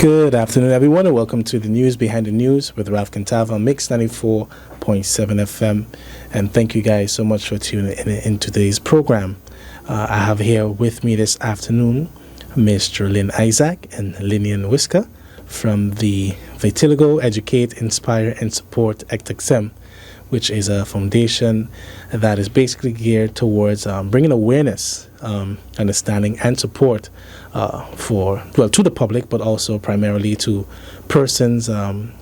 Good afternoon, everyone, and welcome to the News Behind the News with Ralph Cantava on Mix 94.7 FM. And thank you guys so much for tuning in today's program. I have here with me this afternoon Ms. Gerline Isaac and Lilian Wiske from the Vitiligo Educate, Inspire, and Support SXM, which is a foundation that is basically geared towards bringing awareness, understanding, and support to the public, but also primarily to persons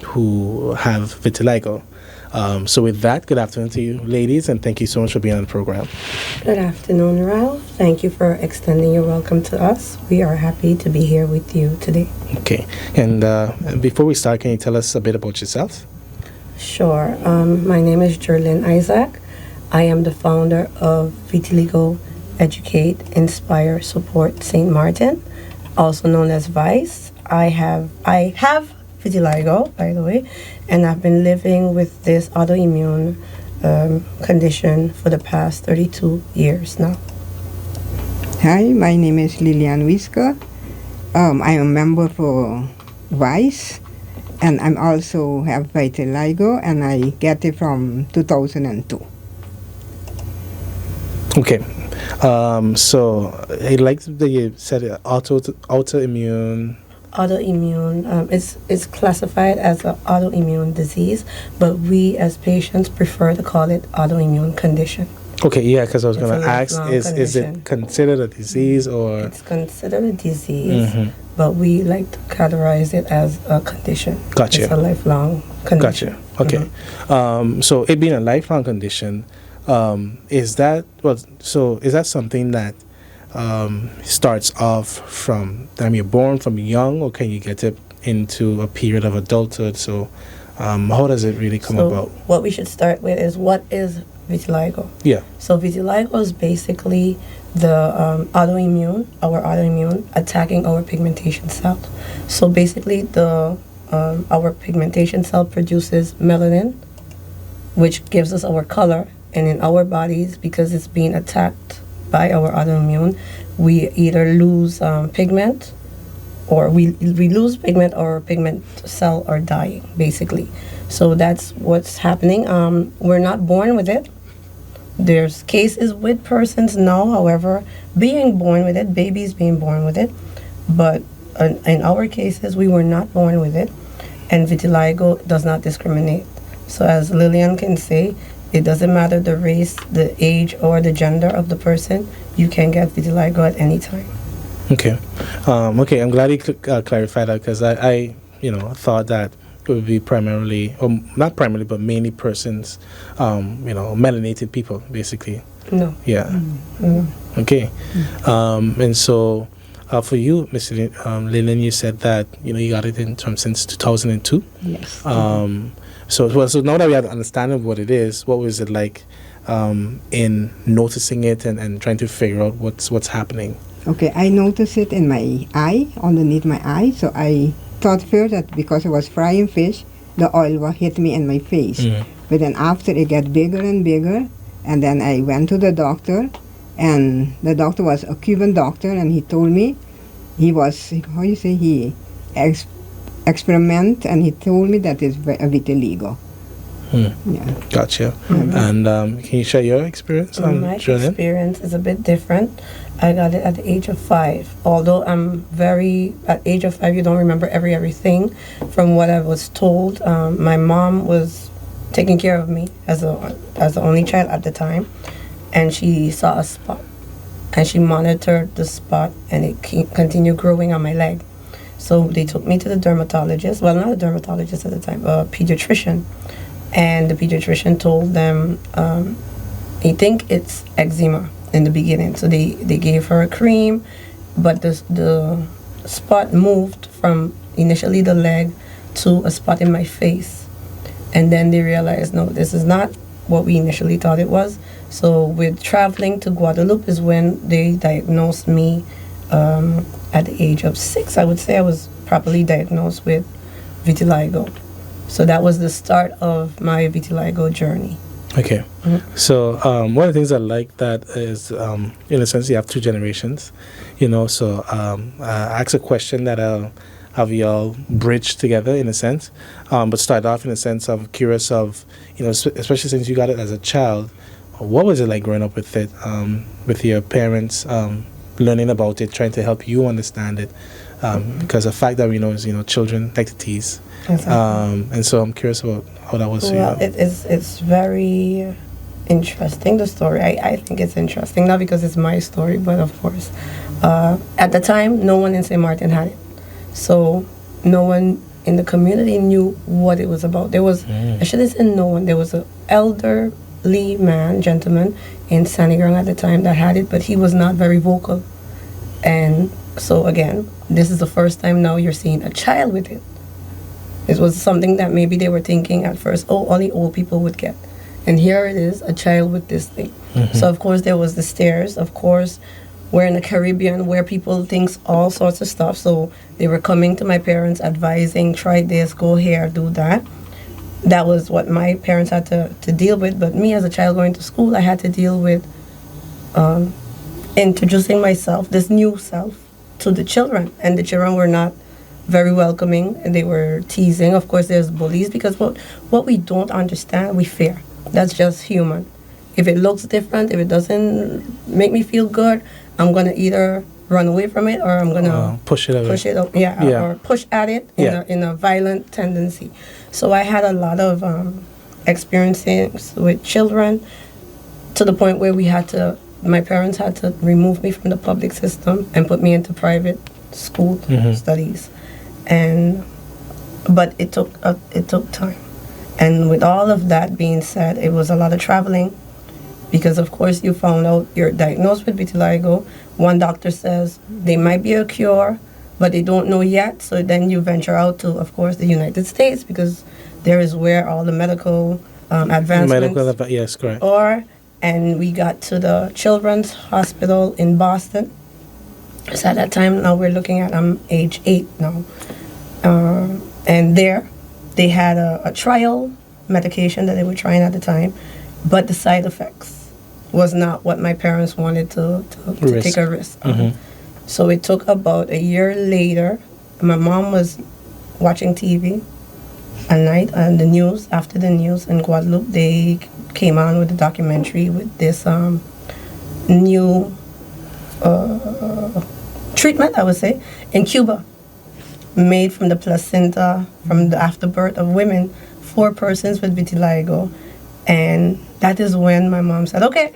who have vitiligo. So with that, good afternoon to you, ladies, and thank you so much for being on the program. Good afternoon, Ralph. Thank you for extending your welcome to us. We are happy to be here with you today. Okay, and before we start, can you tell us a bit about yourself? Sure. My name is Gerline Isaac. I am the founder of Vitiligo Educate, Inspire, Support St. Martin, also known as VICE. I have vitiligo, by the way, and I've been living with this autoimmune condition for the past 32 years now. Hi, my name is Lilian Wiske. I am a member for VICE, and I'm also have vitiligo, and I get it from 2002. Okay. So I like that you said autoimmune. Autoimmune is classified as an autoimmune disease, but we as patients prefer to call it autoimmune condition. Okay, yeah, because I was going to ask, is it considered a disease or? It's considered a disease, but we like to categorize it as a condition. Gotcha. It's a lifelong condition. Gotcha. Okay. So it being a lifelong condition, is that something that starts off from the time you're born, from young, or can you get it into a period of adulthood? So how does it really come about? What we should start with is, what is vitiligo? Yeah. So vitiligo is basically the autoimmune attacking our pigmentation cells. So basically our pigmentation cell produces melanin, which gives us our color. And in our bodies, because it's being attacked by our autoimmune, we either lose pigment, or we lose pigment, or our pigment cell are dying, basically. So that's what's happening. We're not born with it. There's cases with persons now, however, being born with it, babies being born with it. But in our cases, we were not born with it. And vitiligo does not discriminate. So as Lilian can say, it doesn't matter the race, the age, or the gender of the person. You can get vitiligo at any time. Okay. Okay, I'm glad you clarified that, because I thought that it would be primarily, or not primarily, but mainly persons, melanated people, basically. No. Yeah. Mm-hmm. Okay. Mm-hmm. And so for you, Ms. Lilian, you said that, you got it since 2002? Yes. So now that we have an understanding of what it is, what was it like in noticing it and trying to figure out what's happening? Okay, I noticed it in my eye, underneath my eye. So I thought first that because I was frying fish, the oil will hit me in my face. Mm-hmm. But then after it got bigger and bigger, and then I went to the doctor, and the doctor was a Cuban doctor, and he told me he experiment, and he told me that it's a vitiligo. Yeah. Gotcha. Mm-hmm. And can you share your experience? My experience is a bit different. I got it at the age of 5. Although at age of 5, you don't remember everything. From what I was told, my mom was taking care of me as the only child at the time, and she saw a spot, and she monitored the spot, and it continued growing on my leg. So they took me to the dermatologist. Well, not a dermatologist at the time, a pediatrician. And the pediatrician told them, he think it's eczema in the beginning. So they gave her a cream, but the spot moved from initially the leg to a spot in my face. And then they realized, no, this is not what we initially thought it was. So with traveling to Guadeloupe is when they diagnosed me at the age of 6. I would say I was properly diagnosed with vitiligo. So that was the start of my vitiligo journey. Okay. Mm-hmm. So one of the things I like that is, in a sense, you have two generations, So I ask a question that have you all bridged together in a sense. But start off in a sense of curious of, especially since you got it as a child, what was it like growing up with it, with your parents, learning about it, trying to help you understand it? Because the fact that we know is, children like to tease. Exactly. And so I'm curious about how that was for you. It's very interesting, the story. I think it's interesting, not because it's my story, but of course. At the time, no one in St. Martin had it. So no one in the community knew what it was about. There was, I shouldn't say no one, there was an elderly gentleman in Sanigrang at the time that had it, but he was not very vocal. And so again, this is the first time now you're seeing a child with it. It was something that maybe they were thinking at first, only old people would get. And here it is, a child with this thing. So of course there was the stares. Of course, we're in the Caribbean where people think all sorts of stuff. So they were coming to my parents advising, try this, go here, do that. That was what my parents had to deal with. But me as a child going to school, I had to deal with introducing myself, this new self, to the children. And the children were not very welcoming, and they were teasing. Of course, there's bullies, because what we don't understand, we fear. That's just human. If it looks different, if it doesn't make me feel good, I'm going to either run away from it, or I'm going to push it away. Or push at it in a violent tendency. So I had a lot of experiences with children, to the point where my parents had to remove me from the public system and put me into private school studies. But it took time. And with all of that being said, it was a lot of traveling, because of course you found out you're diagnosed with vitiligo. One doctor says there might be a cure, but they don't know yet. So then you venture out to, of course, the United States, because there is where all the medical advancements yes, correct. And we got to the Children's Hospital in Boston. So at that time, now we're looking at, I'm age 8 now. And there, they had a trial medication that they were trying at the time, but the side effects was not what my parents wanted to take a risk on. So it took about a year later. My mom was watching TV at night, and the news, after the news in Guadeloupe, they came on with a documentary with this new treatment, I would say, in Cuba, made from the placenta, from the afterbirth of women, 4 persons with vitiligo. And that is when my mom said, okay,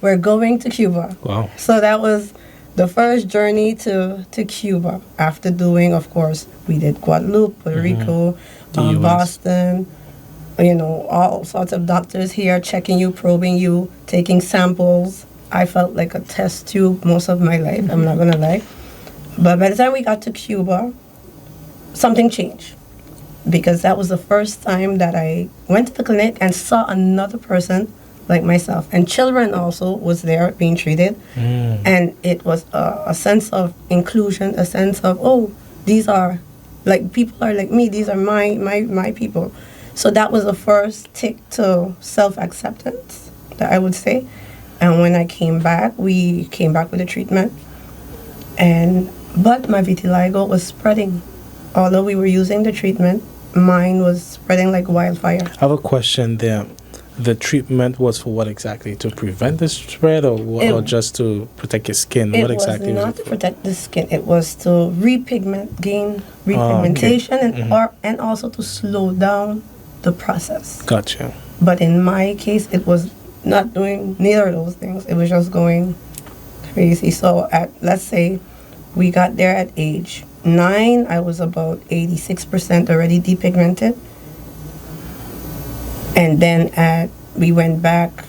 we're going to Cuba. Wow. So that was the first journey to Cuba. After doing, of course, we did Guadeloupe, Puerto Rico, Boston, all sorts of doctors here checking you, probing you, taking samples. I felt like a test tube most of my life, I'm not going to lie. But by the time we got to Cuba, something changed, because that was the first time that I went to the clinic and saw another person like myself. And children also was there being treated. And it was a sense of inclusion, a sense of, these are, like, people are like me, these are my people. So that was the first tick to self-acceptance, that I would say. And when I came back, we came back with a treatment. But my vitiligo was spreading. Although we were using the treatment, mine was spreading like wildfire. I have a question there. The treatment was for what exactly? To prevent the spread, or just to protect your skin? What exactly was it? It was not to protect the skin. It was to gain repigmentation, and also to slow down the process. Gotcha. But in my case, it was not doing neither of those things. It was just going crazy. So let's say we got there at age 9, I was about 86% already depigmented. And then we went back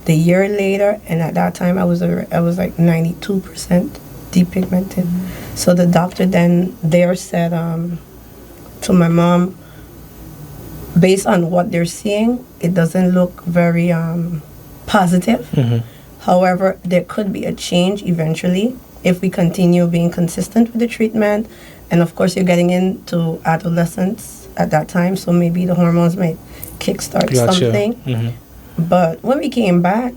the year later, and at that time I was like 92% depigmented. So the doctor then there said to my mom, based on what they're seeing, it doesn't look very positive. However, there could be a change eventually if we continue being consistent with the treatment. And of course, you're getting into adolescence at that time, so maybe the hormones might kickstart something. But when we came back,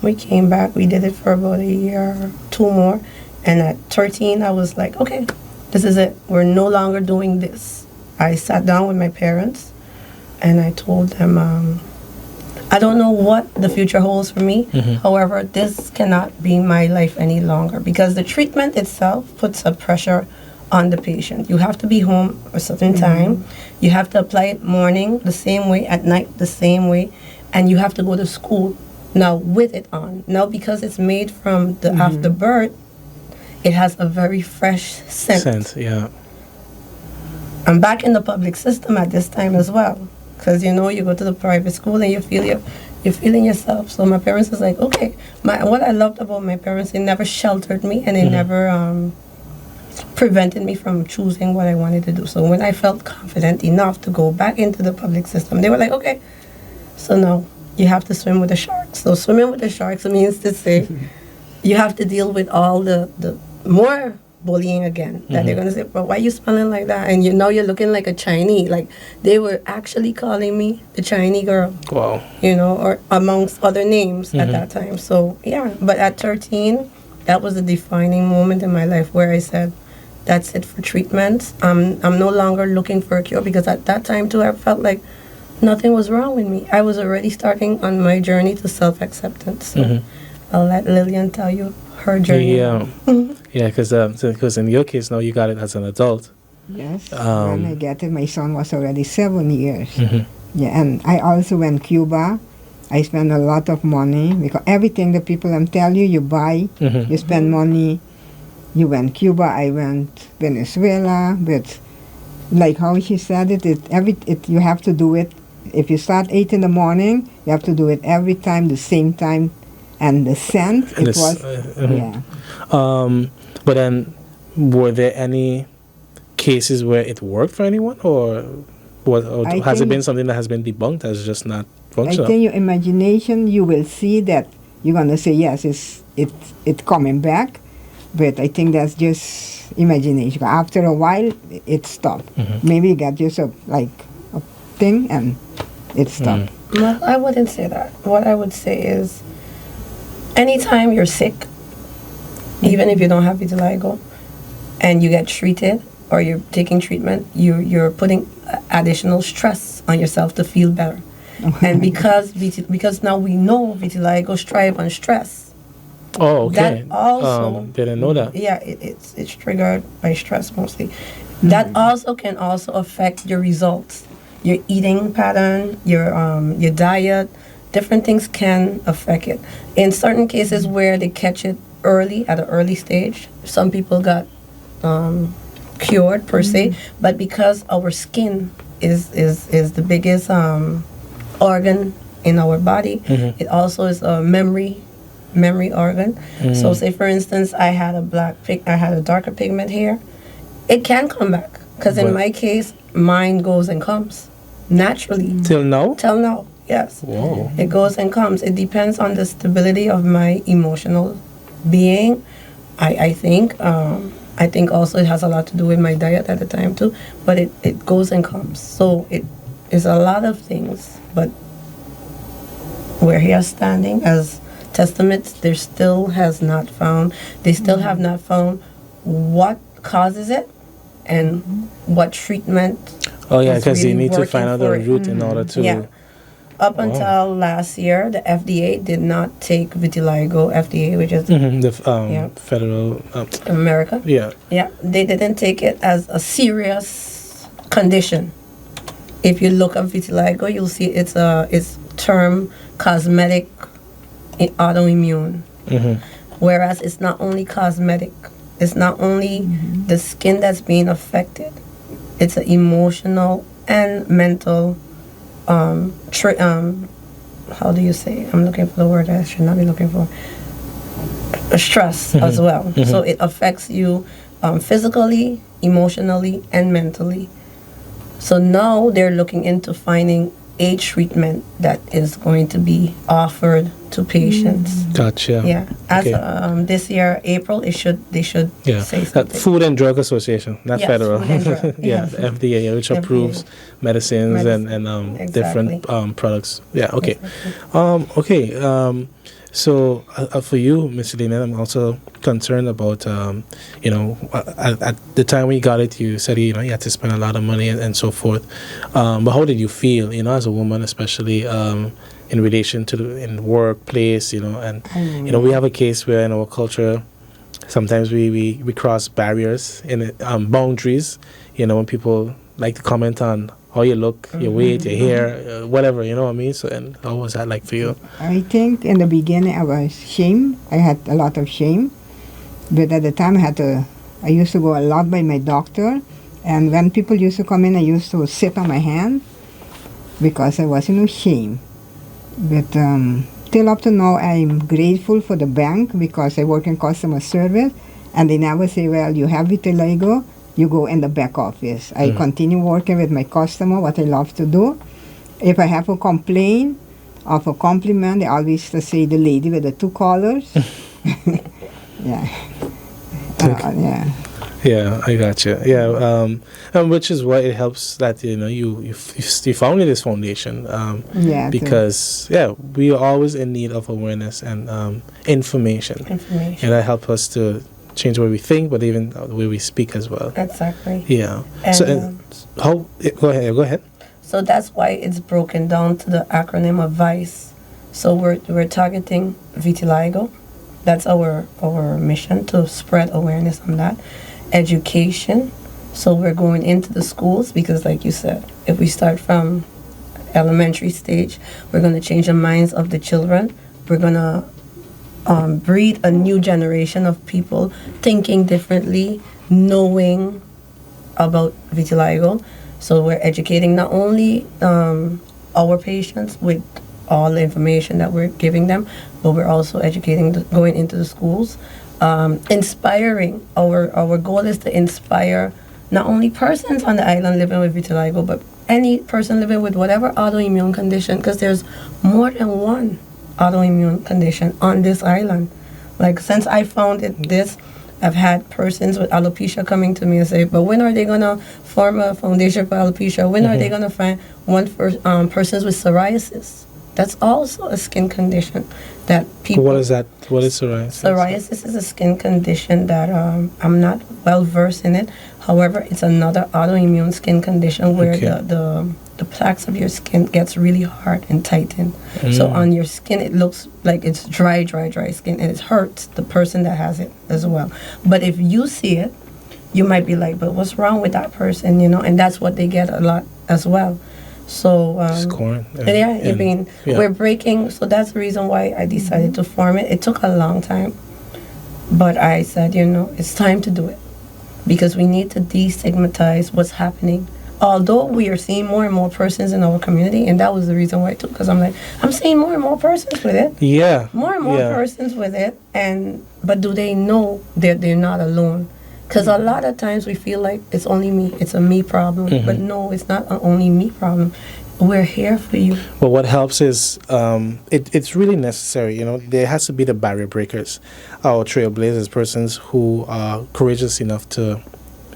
we did it for about a year, 2 more. And at 13, I was like, okay, This is it. We're no longer doing this. I sat down with my parents and I told them, I don't know what the future holds for me. However, this cannot be my life any longer because the treatment itself puts a pressure on the patient. You have to be home a certain time. You have to apply it morning the same way, at night the same way, and you have to go to school now with it on. Now because it's made from the afterbirth, it has a very fresh scent. Yeah. I'm back in the public system at this time as well. Because, you go to the private school and you're feeling yourself. So my parents was like, okay. What I loved about my parents, they never sheltered me and they never prevented me from choosing what I wanted to do. So when I felt confident enough to go back into the public system, they were like, okay, so now you have to swim with the sharks. So swimming with the sharks means to say you have to deal with all the more bullying again, that they're going to say, but why are you smelling like that? And you're looking like a Chinese. Like, they were actually calling me the Chinese girl. Wow. Or amongst other names at that time. So, yeah. But at 13, that was a defining moment in my life where I said, that's it for treatment. I'm no longer looking for a cure, because at that time, too, I felt like nothing was wrong with me. I was already starting on my journey to self-acceptance. So I'll let Lilian tell you her journey. Yeah, because in your case now you got it as an adult. Yes. When I get it, my son was already 7 years. Yeah, and I also went Cuba. I spent a lot of money because everything the people tell you, you buy, you spend money. You went Cuba, I went Venezuela, but like how she said it, you have to do it. If you start 8 in the morning, you have to do it every time, the same time. And the scent, yeah. But then, were there any cases where it worked for anyone, or has it been something that has been debunked as just not functional? I think your imagination, you will see that you're gonna say yes, it's coming back, but I think that's just imagination. After a while, it stopped. Maybe you got just a thing and it stopped. Well, I wouldn't say that. What I would say is, anytime you're sick, even if you don't have vitiligo, and you get treated or you're taking treatment, you're putting additional stress on yourself to feel better. And because now we know vitiligo strive on stress. Oh, okay. That also didn't know that. Yeah, it's triggered by stress mostly. That also can also affect your results, your eating pattern, your diet. Different things can affect it. In certain cases where they catch it early, at an early stage, some people got cured per se, but because our skin is the biggest organ in our body, it also is a memory organ. So say for instance, I had a darker pigment here, it can come back, because in my case, mine goes and comes naturally. Till now. Yes. Whoa. It goes and comes. It depends on the stability of my emotional being. I think also it has a lot to do with my diet at the time too. But it goes and comes. So it is a lot of things. But we're here standing as testaments. They still have not found what causes it and what treatment. Oh yeah, because you need to find out the root in order to. Yeah. Up until last year, the FDA did not take vitiligo. FDA, which is the federal America. Yeah. Yeah, they didn't take it as a serious condition. If you look up vitiligo, you'll see it's term cosmetic autoimmune. Whereas it's not only cosmetic. It's not only the skin that's being affected. It's an emotional and mental. How do you say? I'm looking for the word I should not be looking for. Stress as well. So it affects you physically, emotionally, and mentally. So now they're looking into finding a treatment that is going to be offered to patients. Gotcha. Yeah. As this year, April, they should say something. Food and Drug Association, not federal. Food and Drug. Yeah, the FDA, which approves medicines and exactly. different products. Yeah. Okay. Exactly. Okay. So for you, Mr. Lilian, I'm also concerned about, at the time when you got it, you said, you had to spend a lot of money and so forth. But how did you feel, as a woman, especially in relation to in the workplace, and, we have a case where in our culture, sometimes we cross barriers in boundaries, when people like to comment on how you look, your weight, your hair, whatever, you know what I mean? So, and how was that like for you? I think in the beginning I was shame. I had a lot of shame. But at the time I used to go a lot by my doctor. And when people used to come in, I used to sit on my hand because I was shame. But till up to now, I'm grateful for the bank because I work in customer service. And they never say, well, you have vitiligo, you go in the back office. I continue working with my customer, what I love to do. If I have a complaint or a compliment, they always say the lady with the 2 collars. Yeah. Yeah. Yeah, I got you. Yeah, and which is why it helps that you founded this foundation. Because we are always in need of awareness and information. And that helps us to change the way we think, but even the way we speak as well. Exactly. Yeah. And, So go ahead. So that's why it's broken down to the acronym of VICE. So we're targeting vitiligo. That's our mission, to spread awareness on that. Education. So we're going into the schools because, like you said, if we start from elementary stage, we're going to change the minds of the children. We're going to breed a new generation of people thinking differently, knowing about vitiligo. So we're educating not only our patients with all the information that we're giving them, but we're also educating, going into the schools, inspiring. Our goal is to inspire not only persons on the island living with vitiligo, but any person living with whatever autoimmune condition, because there's more than one autoimmune condition on this island. Like, since I founded this, I've had persons with alopecia coming to me and say, but when are they going to form a foundation for alopecia? When are they going to find one for persons with psoriasis? That's also a skin condition that people... What is that? What is psoriasis? Psoriasis is a skin condition that I'm not well versed in it. However, it's another autoimmune skin condition where the plaques of your skin gets really hard and tightened. So on your skin, it looks like it's dry skin, and it hurts the person that has it as well. But if you see it, you might be like, but what's wrong with that person, And that's what they get a lot as well. So, we're breaking, so that's the reason why I decided to form it. It took a long time, but I said, it's time to do it, because we need to destigmatize what's happening. Although we are seeing more and more persons in our community, and that was the reason why I took, because I'm seeing more and more persons with it. Yeah. More and more persons with it, but do they know that they're not alone? Because a lot of times we feel like it's only me, it's a me problem. But no, it's not an only me problem. We're here for you. Well, what helps is it's really necessary. There has to be the barrier breakers, our trailblazers, persons who are courageous enough to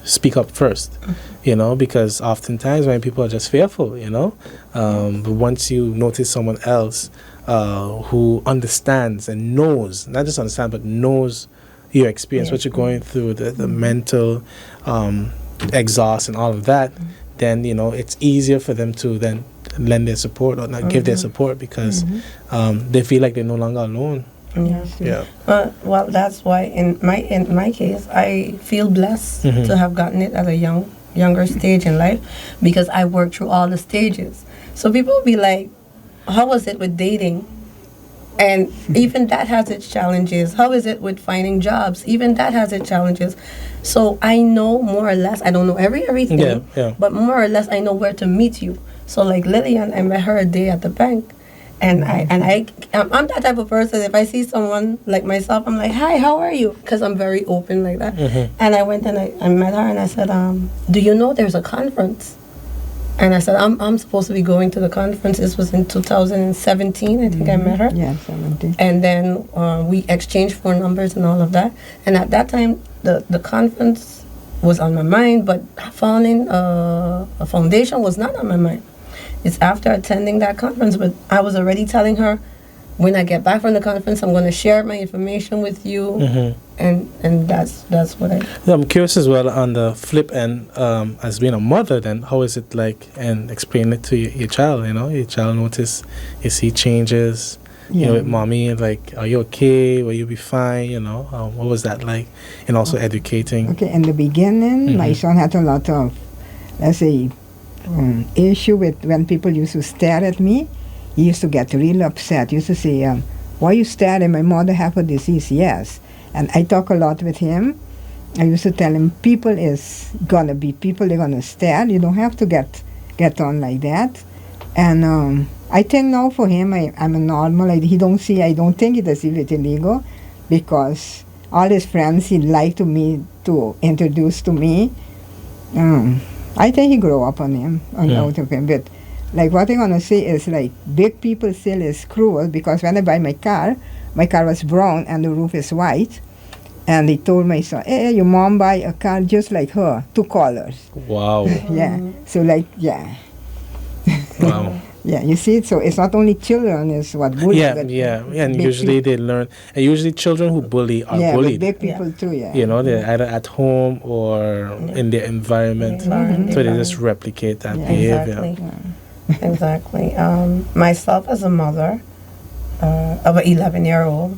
speak up first. Because oftentimes when people are just fearful, but once you notice someone else who understands and knows, not just understand, but knows your experience, what you're going through, the mental exhaust and all of that, then it's easier for them to then lend their support or not give their support, because they feel like they're no longer alone. Well, that's why in my case, I feel blessed to have gotten it at a younger stage in life, because I worked through all the stages. So people will be like, how was it with dating? And even that has its challenges. How is it with finding jobs? Even that has its challenges. So I know more or less, I don't know everything, but more or less I know where to meet you. So like Lilian, I met her a day at the bank. And I'm that type of person. If I see someone like myself, I'm like, hi, how are you? Because I'm very open like that. And I went and I met her and I said, do you know there's a conference? And I said, I'm supposed to be going to the conference. This was in 2017, I think I met her. Yeah, 17. And then we exchanged phone numbers and all of that. And at that time, the conference was on my mind, but founding a foundation was not on my mind. It's after attending that conference, but I was already telling her, when I get back from the conference, I'm going to share my information with you, and that's what I. Yeah, I'm curious as well on the flip end, as being a mother. Then, how is it like? And explain it to your child. You know, your child notice, you see changes. You know, with mommy, like, are you okay? Will you be fine? You know, what was that like? And also educating. Okay, in the beginning, my son had a lot of, let's say, issue with when people used to stare at me. He used to get really upset. He used to say, why you staring? My mother have a disease. Yes. And I talk a lot with him. I used to tell him, people is going to be people. They're going to stare. You don't have to get on like that. And I think now for him, I'm a normal. I don't think he does see vitiligo, because all his friends he like to introduce to me. I think he grow up on him, out of him. But like what I'm gonna say is, like, big people still is cruel, because when I buy my car was brown and the roof is white, and they told my son, hey, your mom buy a car just like her, 2 colors. Wow. Yeah. So like, yeah. Wow. Yeah, you see, so it's not only children is what bully. And usually they learn, and usually children who bully are bullied. Big people too, yeah. You know, they're either at home or in their environment, so they just replicate that behavior. Exactly. Myself as a mother of an 11-year-old,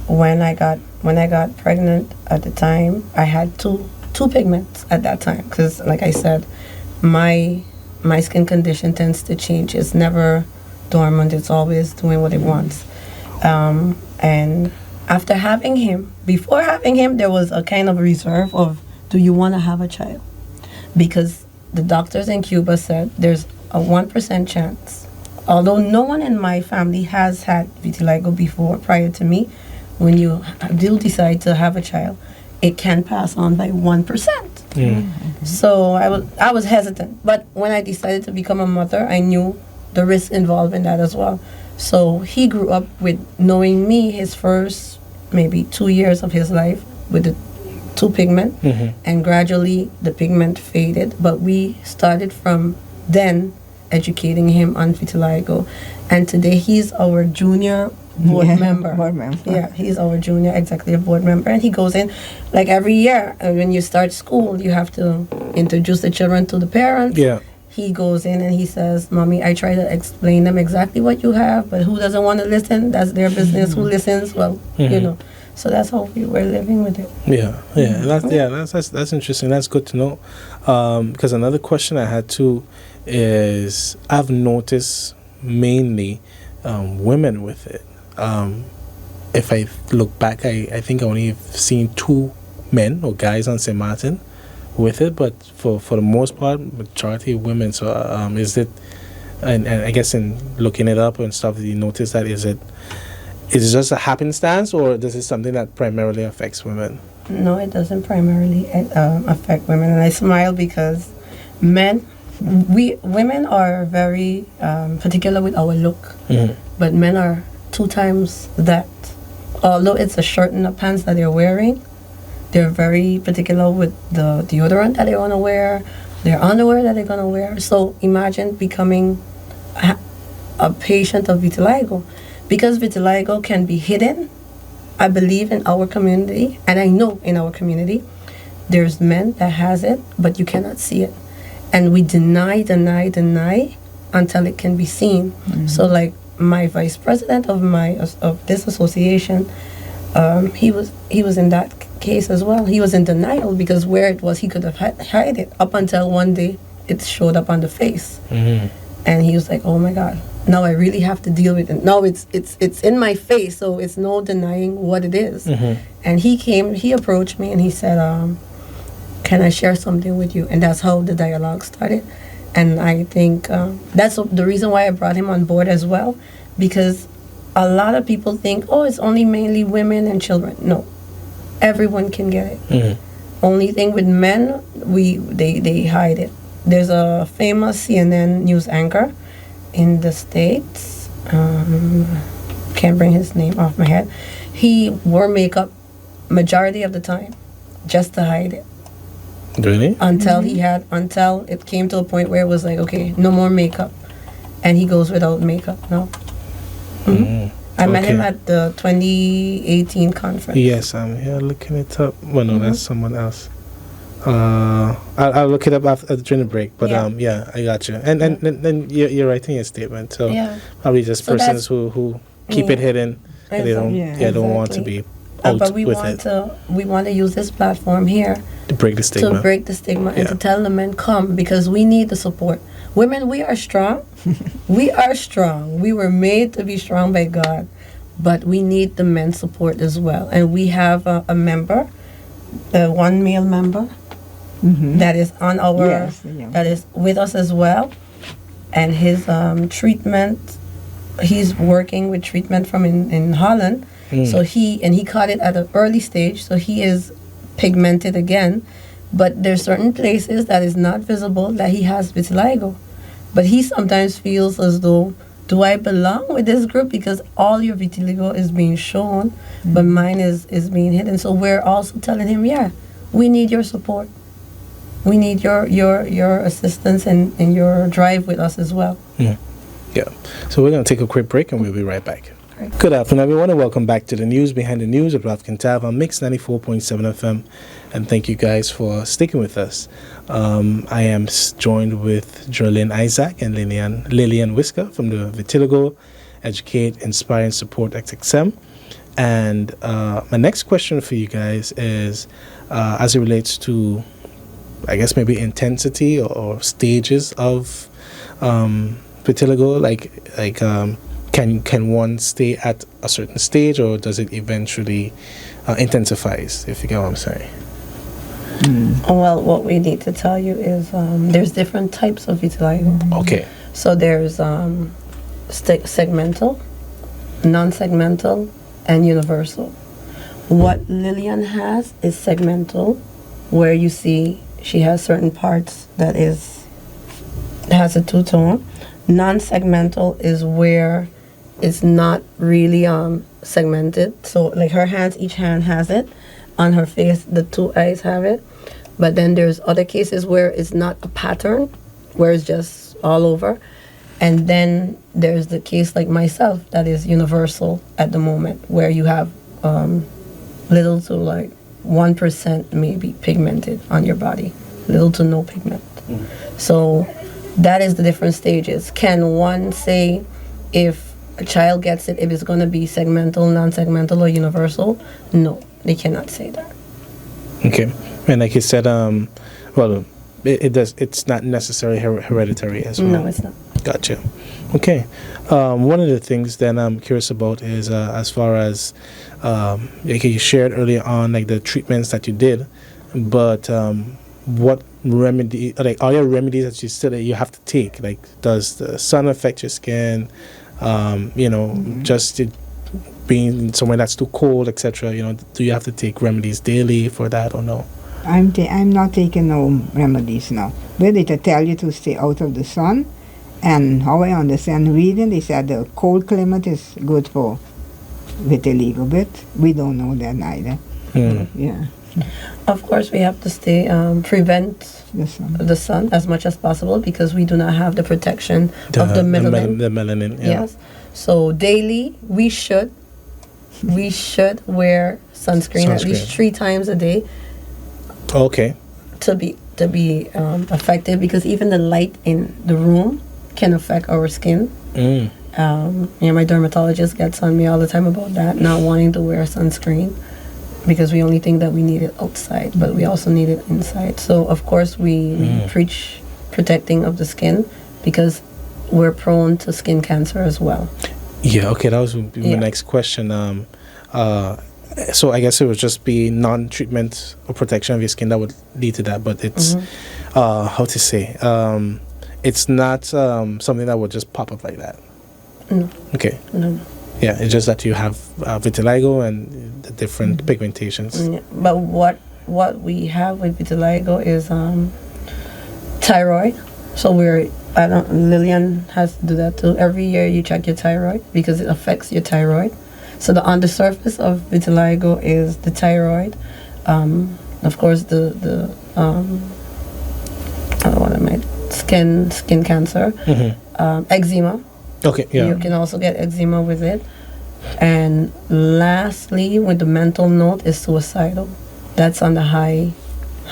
when I got pregnant at the time, I had two pigments at that time, because, like I said, my skin condition tends to change. It's never dormant. It's always doing what it wants. And after having him, before having him, there was a kind of reserve of, do you want to have a child? Because the doctors in Cuba said there's a 1% chance. Although no one in my family has had vitiligo before, prior to me, when you do decide to have a child, it can pass on by 1%. So I was hesitant, but when I decided to become a mother, I knew the risk involved in that as well. So he grew up with knowing me his first maybe 2 years of his life with the 2 pigment, and gradually the pigment faded. But we started from then educating him on vitiligo, and today he's our junior board member. Yeah, he's our junior executive board member, and he goes in like every year. When you start school, you have to introduce the children to the parents. Yeah. He goes in and he says, "Mommy, I try to explain them exactly what you have, but who doesn't want to listen? That's their business. Who listens? Well, you know." So that's how we were living with it. That's interesting. That's good to know. Because another question I had too is, I've noticed mainly women with it. If I look back, I think I only have seen 2 men or guys on St. Martin with it, but for the most part, majority of women. So is it, and I guess in looking it up and stuff, you notice that is it just a happenstance, or is it something that primarily affects women? No, it doesn't primarily affect women, and I smile because women are very particular with our look, but men are 2 times that. Although it's a shirt and a pants that they're wearing, they're very particular with the deodorant that they want to wear, their underwear that they're going to wear. So imagine becoming a patient of vitiligo. Because vitiligo can be hidden, I believe in our community, and I know in our community, there's men that has it, but you cannot see it. And we deny until it can be seen. So like my vice president of this association, he was in that case as well. He was in denial because where it was, he could have hide it up until one day it showed up on the face. And he was like, oh my God, now I really have to deal with it. Now it's in my face, so it's no denying what it is. And he approached me and he said, can I share something with you? And that's how the dialogue started. And I think that's the reason why I brought him on board as well, because a lot of people think, oh, it's only mainly women and children. No, everyone can get it. Only thing with men, they hide it. There's a famous CNN news anchor in the States, can't bring his name off my head. He wore makeup majority of the time just to hide it. Really? Until it came to a point where it was like, okay, no more makeup, and he goes without makeup now. I met him Okay. at the 2018 conference. Yes, I'm here looking it up. Well, no, that's someone else. I'll look it up after during the break. But Yeah. I got you. And you're writing a statement. So Yeah. probably just So persons who keep it hidden. And they don't don't want to Exactly. be out But we with want it we want to use this platform here to break the stigma. to break the stigma and Yeah. to tell the men come, because we need the support. Women, we are strong. We are strong. We were made to be strong by God, but we need the men's support as well. And we have a member, one male member that is on our Yes, yeah. that is with us as well, and his treatment. He's working with treatment from in Holland. So he caught it at an early stage, so he is pigmented again, but there's certain places that is not visible that he has vitiligo. But he sometimes feels as though, do I belong with this group, because all your vitiligo is being shown, but mine is being hidden. So we're also telling him, yeah, we need your support. We need your assistance and your drive with us as well. Yeah. So we're going to take a quick break and we'll be right back. Great. Good afternoon, everyone, and welcome back to the News Behind the News with Ralph Kintav on Mix 94.7 FM. And thank you guys for sticking with us. I am joined with Gerline Isaac and Lilian Wiske from the Vitiligo Educate, Inspire, and Support SXM. And my next question for you guys is as it relates to, I guess, maybe intensity or stages of vitiligo, can one stay at a certain stage, or does it eventually intensifies, if you get what I'm saying? Well, what we need to tell you is there's different types of vitiligo. Okay. So there's segmental, non-segmental, and universal. What Lilian has is segmental, where you see she has certain parts that has a two-tone. Non-segmental is where it's not really segmented. So like her hands, each hand has it. On her face, the two eyes have it. But then there's other cases where it's not a pattern, where it's just all over. And then there's the case like myself that is universal at the moment, where you have little to like 1% maybe pigmented on your body, little to no pigment. So that is the different stages. Can one say if a child gets it, if it's going to be segmental, non-segmental, or universal? No, they cannot say that. Okay. And like you said, well, it's not necessarily hereditary as well. No, it's not. Gotcha. Okay. One of the things then I'm curious about is as far as like you shared earlier on, like the treatments that you did, but what remedy, like are there remedies that you have to take? Like, does the sun affect your skin? Just it being somewhere that's too cold, etc. Do you have to take remedies daily for that or no? I'm not taking no remedies now. But they tell you to stay out of the sun. And how I understand reading, they said the cold climate is good for vitiligo, but we don't know that either. Yeah, Of course, we have to stay prevent the sun as much as possible, because we do not have the protection of the melanin. The melanin, yeah. Yes. So daily, we should wear sunscreen at least 3 times a day. Okay. To be effective, because even the light in the room can affect our skin. My dermatologist gets on me all the time about that, not wanting to wear sunscreen, because we only think that we need it outside, but we also need it inside. So of course we preach protecting of the skin, because we're prone to skin cancer as well. Yeah, okay, that was my next question. So I guess it would just be non-treatment or protection of your skin that would lead to that, but it's how to say, it's not something that would just pop up like that. No. Okay. No. Yeah, it's just that you have vitiligo and the different pigmentations. Yeah. But what we have with vitiligo is thyroid. So Lilian has to do that too. Every year you check your thyroid, because it affects your thyroid. So on the surface of vitiligo is the thyroid. Of course, the skin cancer, eczema. Okay, yeah. You can also get eczema with it. And lastly, with the mental note, is suicidal. That's on the high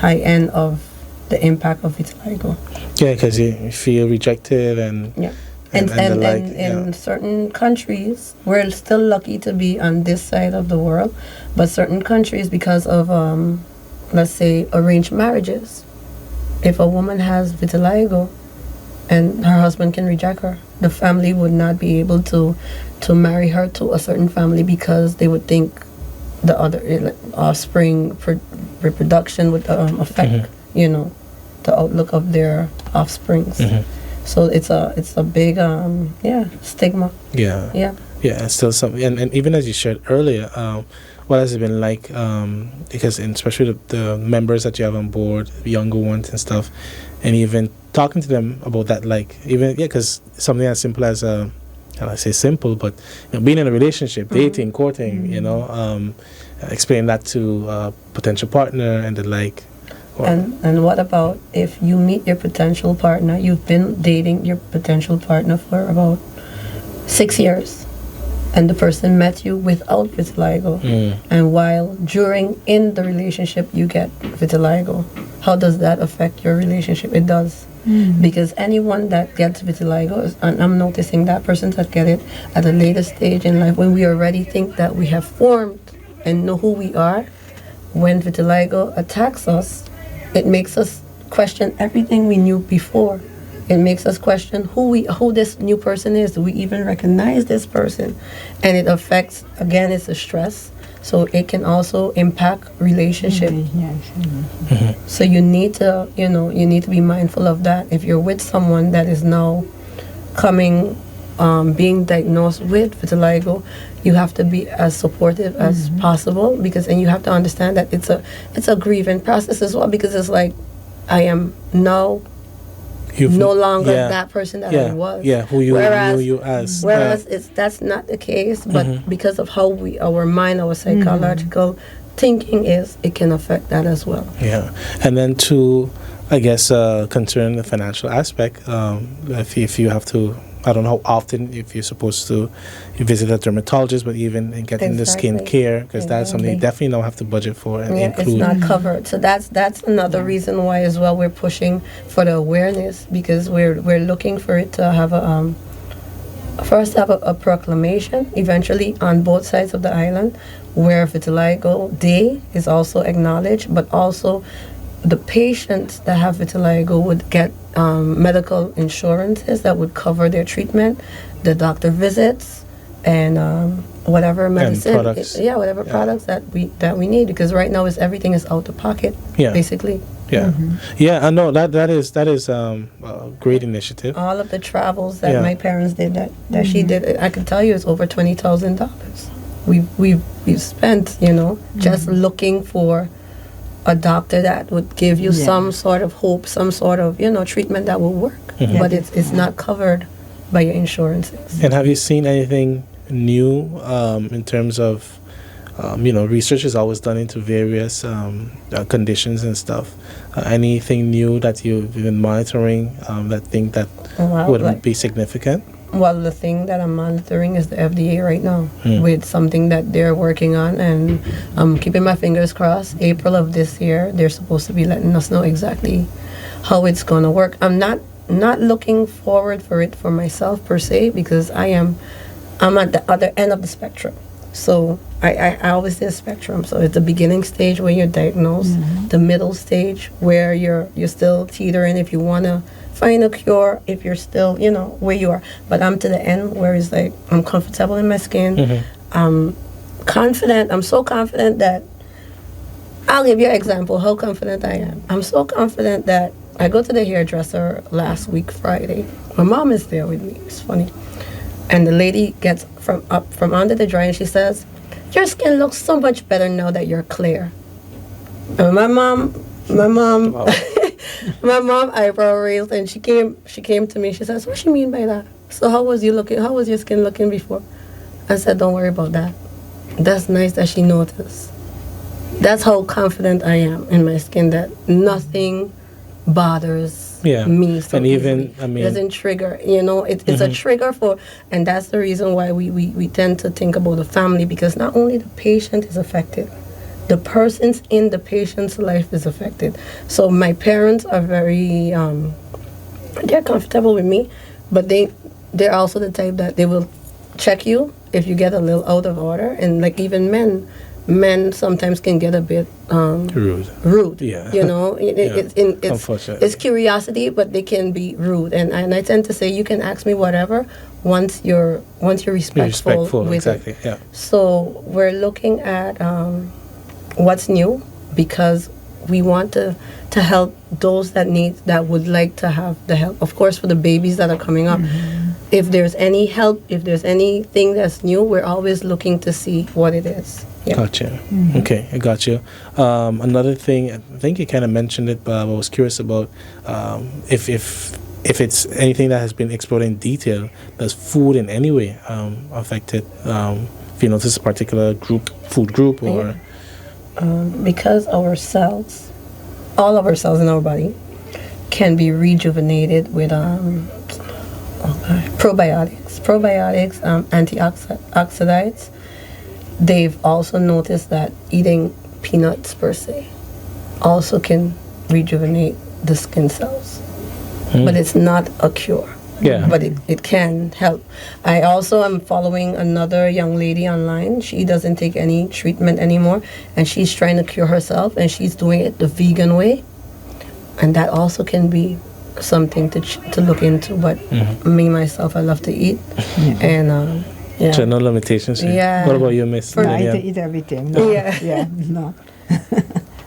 end of the impact of vitiligo. Yeah, because you feel rejected and Yeah. and the like. In certain countries, we're still lucky to be on this side of the world, but certain countries, because of let's say arranged marriages, if a woman has vitiligo and her husband can reject her, the family would not be able to marry her to a certain family because they would think the other offspring reproduction would affect the outlook of their offsprings. So it's a big stigma. Yeah, and still some, and even as you shared earlier, what has it been like? Because especially the members that you have on board, younger ones and stuff, and even talking to them about that, like even because something as simple as I say simple, but being in a relationship, dating, courting, explain that to a potential partner and the like. And what about if you meet your potential partner, you've been dating your potential partner for about 6 years, and the person met you without vitiligo, and while in the relationship you get vitiligo, how does that affect your relationship? It does. Because anyone that gets vitiligo, and I'm noticing that persons that get it at a later stage in life, when we already think that we have formed and know who we are, when vitiligo attacks us, it makes us question everything we knew before. It makes us question who this new person is. Do we even recognize this person? And it affects, again, it's a stress. So it can also impact relationship. So you need to, be mindful of that. If you're with someone that is now being diagnosed with vitiligo, you have to be as supportive as possible, and you have to understand that it's a grieving process as well, because it's like, I am now no longer that person that I was. Yeah, who you knew you as. Whereas that's not the case, but because of how our mind, our psychological thinking is, it can affect that as well. Yeah, and then to, I guess, concerning the financial aspect, if you have to, I don't know how often, if you're supposed to visit a dermatologist, but even in getting the skin care, because that's something you definitely don't have to budget for and include. It's not covered. So that's another reason why as well we're pushing for the awareness, because we're looking for it to have a proclamation eventually on both sides of the island, where Vitiligo Day is also acknowledged, but also the patients that have vitiligo would get medical insurances that would cover their treatment, the doctor visits, and whatever medicine, products. Whatever products that we need, because right now everything is out of pocket, basically. I know that is a great initiative. All of the travels that my parents did, that she did, I can tell you, it's over $20,000. We've spent, just looking for a doctor that would give you some sort of hope, some sort of treatment that will work, but it's not covered by your insurances. And have you seen anything new in terms of research is always done into various conditions and stuff? Anything new that you've been monitoring that would be significant? Well, the thing that I'm monitoring is the FDA right now with something that they're working on, and I'm keeping my fingers crossed. April of this year, they're supposed to be letting us know exactly how it's going to work. I'm not looking forward for it for myself per se, because I'm at the other end of the spectrum. So I always say spectrum. So it's the beginning stage where you're diagnosed, the middle stage where you're still teetering if you want to find a cure, if you're still, where you are. But I'm to the end where it's like, I'm comfortable in my skin. I'm confident. I'm so confident that, I'll give you an example how confident I am. I'm so confident that I go to the hairdresser last week, Friday. My mom is there with me. It's funny. And the lady gets from under the dryer, and she says, "Your skin looks so much better now that you're clear." And my mom, wow. My mom eyebrow raised, and she came to me. She says, "What she mean by that? So how was your skin looking before?" I said, "Don't worry about that. That's nice that she noticed." That's how confident I am in my skin, that nothing bothers Yeah. me so And even, easily. I mean- It doesn't trigger, it's a trigger for, and that's the reason why we tend to think about the family, because not only the patient is affected, the persons in the patient's life is affected. So my parents are very, they're comfortable with me, but they're also the type that they will check you if you get a little out of order. And like even men sometimes can get a bit rude. Yeah. It's Unfortunately. it's curiosity, but they can be rude. And I tend to say you can ask me whatever once you're respectful with exactly. it. Yeah. So we're looking at what's new, because we want to help those that would like to have the help. Of course, for the babies that are coming up, if there's any help, if there's anything that's new, we're always looking to see what it is. Yeah. Gotcha. Okay, I got you. Another thing, I think you kind of mentioned it, but I was curious about if it's anything that has been explored in detail. Does food in any way affect it? If you notice a particular food group, or because our cells, all of our cells in our body, can be rejuvenated with probiotics, antioxidants. They've also noticed that eating peanuts per se also can rejuvenate the skin cells, but it's not a cure. Yeah. But it can help. I also am following another young lady online. She doesn't take any treatment anymore, and she's trying to cure herself, and she's doing it the vegan way. And that also can be something to look into. But me, myself, I love to eat. And, yeah. So no limitations. Yeah. What about you, Miss? No, I Lilian? eat everything. No. Yeah. Yeah, no.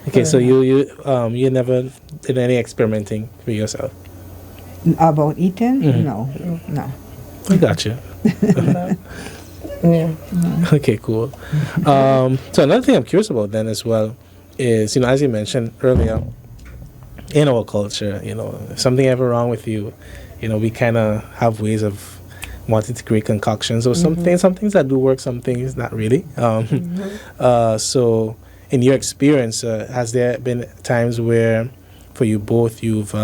Okay, so you never did any experimenting for yourself? About eating? No. I got you. Yeah. Okay, cool. So another thing I'm curious about then as well is, as you mentioned earlier, in our culture, if something ever wrong with you, we kind of have ways of wanting to create concoctions or something. Some things that do work, some things not really. So in your experience, has there been times where for you both you've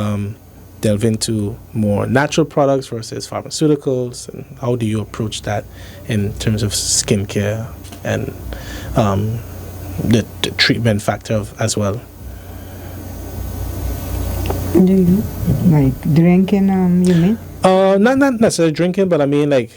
delve into more natural products versus pharmaceuticals, and how do you approach that in terms of skincare and the treatment factor as well? Do you? Like drinking, you mean? Not necessarily drinking, but I mean like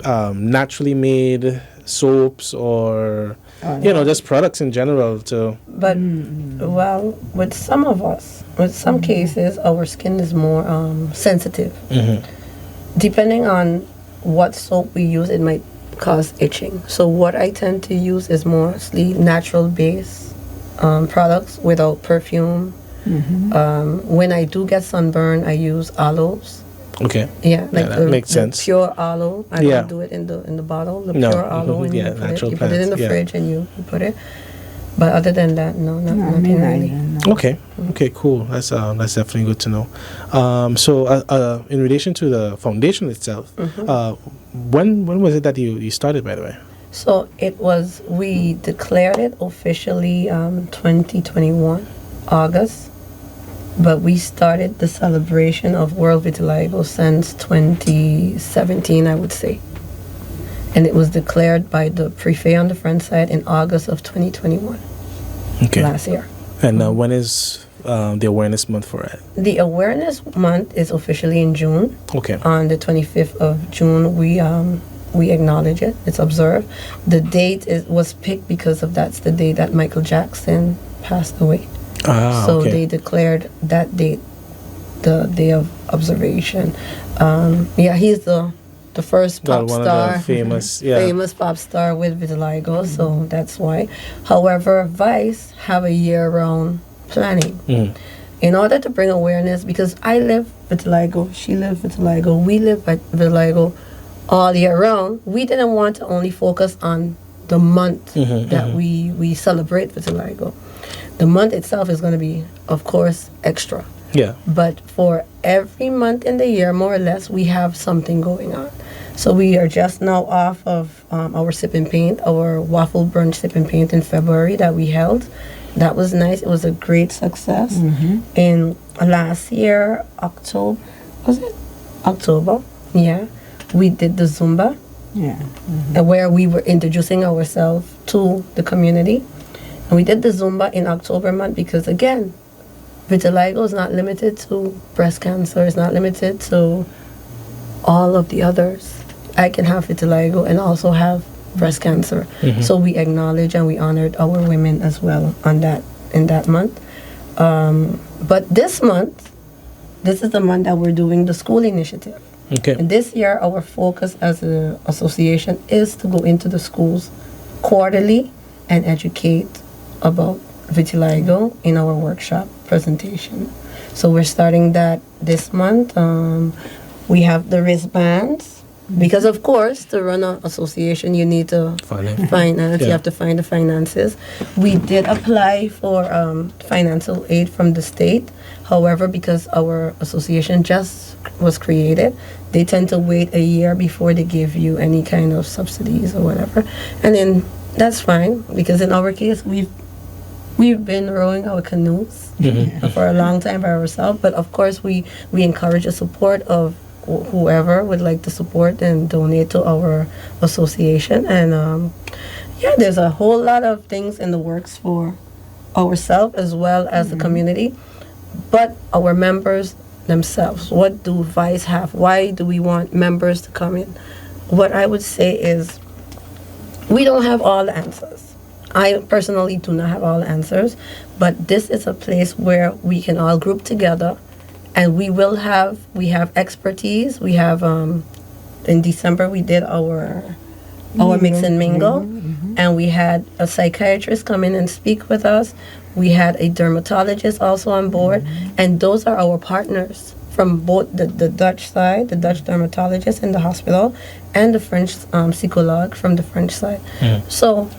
naturally made soaps or just products in general to. But well, with some cases, our skin is more sensitive. Depending on what soap we use, it might cause itching. So what I tend to use is mostly natural base products without perfume. When I do get sunburn, I use aloes. Okay. Yeah, like that makes sense. Pure aloe. I don't do it in the bottle. The pure aloe, and you put it in the fridge and you put it. But other than that, nothing really. Okay. Okay. Cool. That's definitely good to know. So in relation to the foundation itself, when was it that you started, by the way? So we declared it officially 2021 August. But we started the celebration of World Vitiligo since 2017, I would say. And it was declared by the prefet on the French side in August of 2021, last year. And when is the awareness month for it? The awareness month is officially in June. Okay. On the 25th of June, we acknowledge it. It's observed. The date was picked because that's the day that Michael Jackson passed away. So they declared that date the day of observation. He's the first pop star, famous pop star with vitiligo, so that's why. However, Vice have a year-round planning in order to bring awareness, because I live vitiligo, she lives vitiligo, we live vitiligo all year round. We didn't want to only focus on the month that we celebrate vitiligo. The month itself is going to be, of course, extra. Yeah. But for every month in the year, more or less, we have something going on. So we are just now off of our sip and paint, our waffle brunch sip and paint in February that we held. That was nice. It was a great success. And last year, October, was it? October, yeah. We did the Zumba, Yeah. where we were introducing ourselves to the community. And we did the Zumba in October month because, again, vitiligo is not limited to breast cancer. It's not limited to all of the others. I can have vitiligo and also have breast cancer. So we acknowledge and we honored our women as well on that in that month. But this month, this is the month that we're doing the school initiative. Okay. And this year, our focus as an association is to go into the schools quarterly and educate about vitiligo in our workshop presentation. So we're starting that this month. We have the wristbands. Because, of course, to run an association, you need to finance. You have to find the finances. We did apply for financial aid from the state. However, because our association just was created, they tend to wait a year before they give you any kind of subsidies or whatever. And then that's fine, because in our case, we've been rowing our canoes for a long time by ourselves. But, of course, we encourage the support of whoever would like to support and donate to our association. And there's a whole lot of things in the works for ourselves as well as the community, but our members themselves. What do Vice have? Why do we want members to come in? What I would say is we don't have all the answers. I personally do not have all the answers, but this is a place where we can all group together. And we have expertise. We have, in December, we did our mix and mingle. And we had a psychiatrist come in and speak with us. We had a dermatologist also on board. And those are our partners from both the Dutch side, the Dutch dermatologist in the hospital, and the French psychologue from the French side. So,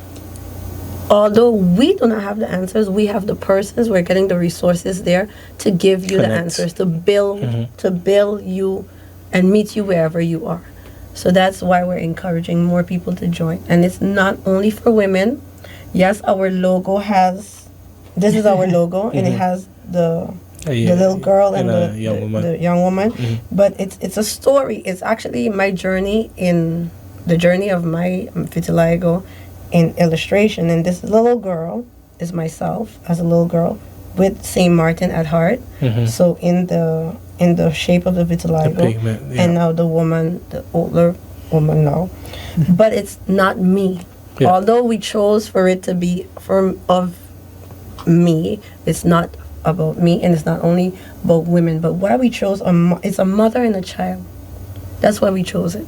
although we do not have the answers, we have the persons, we're getting the resources there to give you the answers, to build you and meet you wherever you are. So that's why we're encouraging more people to join. And it's not only for women. Yes, our logo this is our logo, and it has the little girl and the young woman. But it's a story. It's actually my journey the journey of my vitiligo in illustration. And this little girl is myself as a little girl with St. Martin at heart. So in the shape of the vitiligo, and now the older woman now. But it's not me. Although we chose for it to be of me, it's not about me, and it's not only about women. But why we chose it's a mother and a child. That's why we chose it.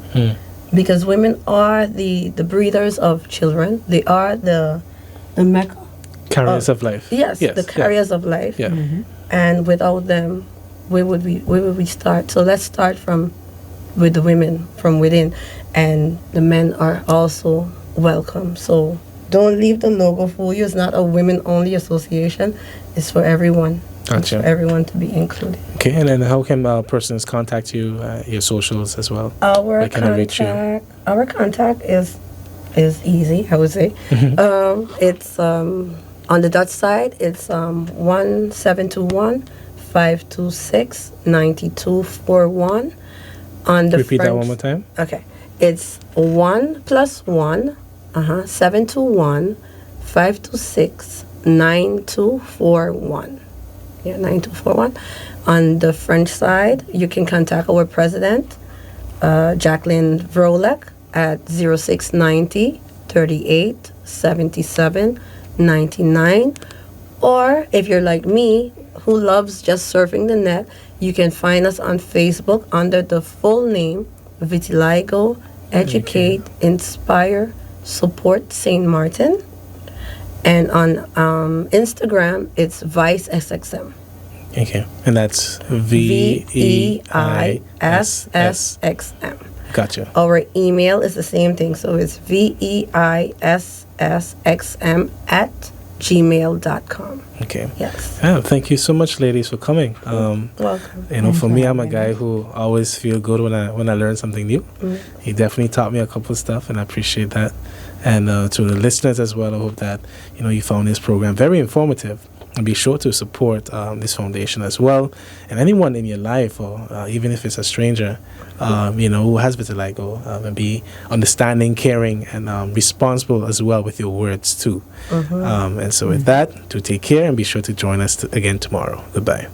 Because women are the breathers of children. They are the mecca. Carriers of life. Yes, the carriers of life. And without them, where would we start? So let's start with the women from within. And the men are also welcome. So don't leave the logo fool you. It's not a women-only association. It's for everyone. Gotcha. It's for everyone to be included. Okay, and then how can persons contact you, your socials as well? Our contact is easy, I would say. It's on the Dutch side, it's 1721-526-9241. On the Repeat French, that one more time. Okay, it's 1+1 721-526-9241. 9241. On the French side, you can contact our president, Jacqueline Vrolek, at 0690 38 77 99. Or if you're like me, who loves just surfing the net, you can find us on Facebook under the full name Vitiligo Educate, Inspire, Support St. Martin. And on Instagram, it's Vice SXM. Okay, and that's VEISSXM. Gotcha. Our email is the same thing, so it's VEISSXM@gmail.com. Okay. Yes. Yeah, thank you so much, ladies, for coming. Welcome. For me, I'm a guy who always feel good when I learn something new. He definitely taught me a couple of stuff, and I appreciate that. And to the listeners as well, I hope that you found this program very informative. And be sure to support this foundation as well. And anyone in your life, or even if it's a stranger, who has vitiligo, and be understanding, caring, and responsible as well with your words too. And so with that, do take care and be sure to join us again tomorrow. Goodbye.